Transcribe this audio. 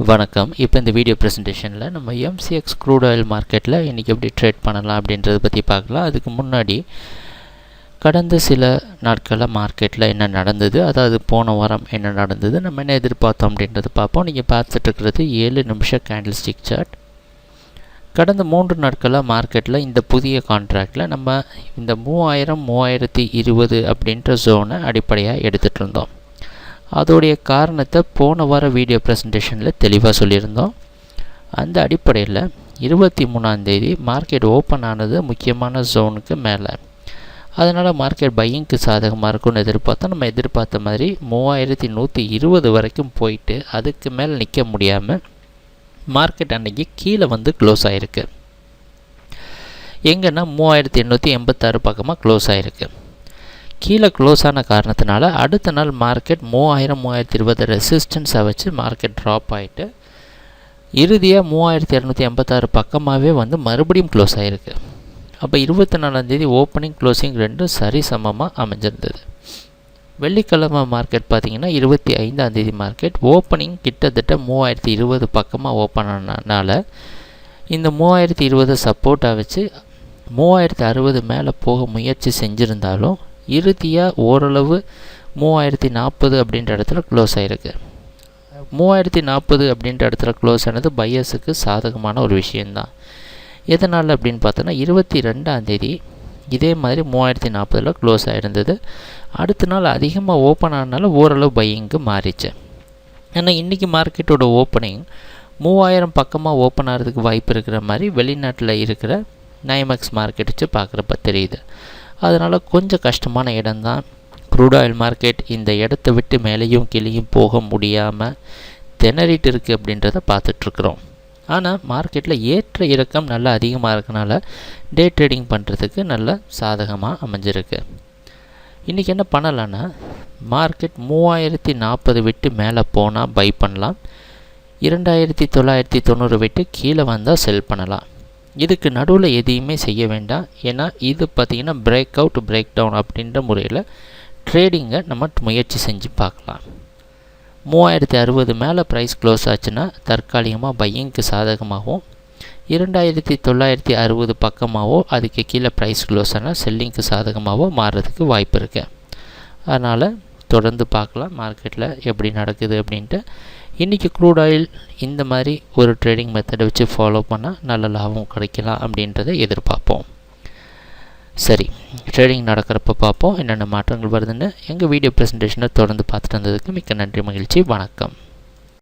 வணக்கம். இப்போ இந்த வீடியோ ப்ரெசன்டேஷனில் நம்ம MCX க்ரூட் ஆயில் மார்க்கெட்டில் இன்றைக்கி எப்படி ட்ரேட் பண்ணலாம் அப்படின்றத பற்றி பார்க்கலாம். அதுக்கு முன்னாடி கடந்த சில நாட்களில் மார்க்கெட்டில் என்ன நடந்தது, அதாவது போன வாரம் என்ன நடந்தது, நம்ம என்ன எதிர்பார்த்தோம் அப்படின்றத பார்ப்போம். நீங்கள் பார்த்துட்ருக்கிறது 7 நிமிஷம் கேண்டில் ஸ்டிக் சார்ட். கடந்த 3 நாட்களாக மார்க்கெட்டில் இந்த புதிய கான்ட்ராக்டில் நம்ம இந்த 3020 அப்படின்ற ஜோனை அடிப்படையாக எடுத்துகிட்டு இருந்தோம். அதோடைய காரணத்தை போன வார வீடியோ ப்ரெசன்டேஷனில் தெளிவாக சொல்லியிருந்தோம். அந்த அடிப்படையில் 23ஆம் தேதி மார்க்கெட் ஓப்பன் ஆனது முக்கியமான ஜோனுக்கு மேலே. அதனால் மார்க்கெட் பையிங்க்கு சாதகமாக இருக்கும்னு எதிர்பார்த்தோம். நம்ம எதிர்பார்த்த மாதிரி 3120 வரைக்கும் போயிட்டு அதுக்கு மேலே நிற்க முடியாமல் மார்க்கெட் அன்றைக்கி கீழே வந்து க்ளோஸ் ஆகிருக்கு. எங்கன்னா 3886 பக்கமாக க்ளோஸ் ஆகிருக்கு. கீழே க்ளோஸ் ஆன காரணத்தினால அடுத்த நாள் மார்க்கெட் 3020 ரெசிஸ்டன்ஸை வச்சு மார்க்கெட் ட்ராப் ஆகிட்டு இறுதியாக 3286 பக்கமாகவே வந்து மறுபடியும் க்ளோஸ் ஆகிருக்கு. அப்போ 24ஆம் தேதி ஓப்பனிங் க்ளோசிங் ரெண்டும் சரிசமமாக அமைஞ்சிருந்தது. வெள்ளிக்கிழமை மார்க்கெட் பார்த்திங்கன்னா 25ஆம் தேதி மார்க்கெட் ஓப்பனிங் கிட்டத்தட்ட 3020 பக்கமாக ஓப்பன் ஆனதுனால இந்த 3020 சப்போர்ட்டாக வச்சு 3060 மேலே போக முயற்சி செஞ்சுருந்தாலும் இறுதியாக ஓரளவு 3040 அப்படின்ற இடத்துல க்ளோஸ் ஆகிருக்கு. 3040 அப்படின்ற இடத்துல க்ளோஸ் ஆனது பையர்ஸுக்கு சாதகமான ஒரு விஷயந்தான். எதனால் அப்படின்னு பார்த்தோன்னா 22ஆம் தேதி இதே மாதிரி 3040 க்ளோஸ் ஆகிருந்தது. அடுத்த நாள் அதிகமாக ஓப்பன் ஆனாலும் ஓரளவு பையிங்கு மாறிச்சு. ஏன்னா இன்றைக்கி மார்க்கெட்டோட ஓப்பனிங் 3000 பக்கமாக ஓப்பன் ஆகிறதுக்கு வாய்ப்பு இருக்கிற மாதிரி வெளிநாட்டில் இருக்கிற நைமேக்ஸ் மார்க்கெட் வச்சு பார்க்குறப்ப தெரியுது. அதனால் கொஞ்சம் கஷ்டமான இடம்தான். க்ரூட் ஆயில் மார்க்கெட் இந்த இடத்த விட்டு மேலேயும் கீழேயும் போக முடியாமல் திணறிட்டு இருக்குது அப்படின்றத பார்த்துட்ருக்குறோம். ஆனால் மார்க்கெட்டில் ஏற்ற இறக்கம் நல்லா அதிகமாக இருக்கனால டே ட்ரேடிங் பண்ணுறதுக்கு நல்ல சாதகமாக அமைஞ்சிருக்கு. இன்றைக்கி என்ன பண்ணலான்னா மார்க்கெட் 3040 விட்டு மேலே போனால் பை பண்ணலாம், 2990 விட்டு கீழே வந்தால் செல் பண்ணலாம். இதுக்கு நடுவில் எதையுமே செய்ய வேண்டாம். ஏன்னா இது பார்த்திங்கன்னா பிரேக் அவுட் பிரேக் டவுன் அப்படின்ற முறையில் ட்ரேடிங்கை நம்ம முயற்சி செஞ்சு பார்க்கலாம். 3060 மேலே ப்ரைஸ் க்ளோஸ் ஆச்சுன்னா தற்காலிகமாக பையிங்க்கு சாதகமாகவும், 2960 பக்கமாகவோ அதுக்கு கீழே ப்ரைஸ் க்ளோஸ் ஆனால் செல்லிங்க்கு சாதகமாகவோ மாறுறதுக்கு வாய்ப்பு இருக்குது. அதனால் தொடர்ந்து பார்க்கலாம் மார்க்கெட்டில் எப்படி நடக்குது அப்படின்ட்டு. இன்றைக்கி க்ரூட் ஆயில் இந்த மாதிரி ஒரு ட்ரேடிங் மெத்தடை வச்சு ஃபாலோ பண்ணால் நல்ல லாபம் கிடைக்கலாம் அப்படின்றத எதிர்பார்ப்போம். சரி, ட்ரேடிங் நடக்கிறப்ப பார்ப்போம் என்னென்ன மாற்றங்கள் வருதுன்னு. எங்கள் வீடியோ ப்ரெசன்டேஷனை தொடர்ந்து பார்த்துட்டு வந்ததுக்கு மிக்க நன்றி, மகிழ்ச்சி, வணக்கம்.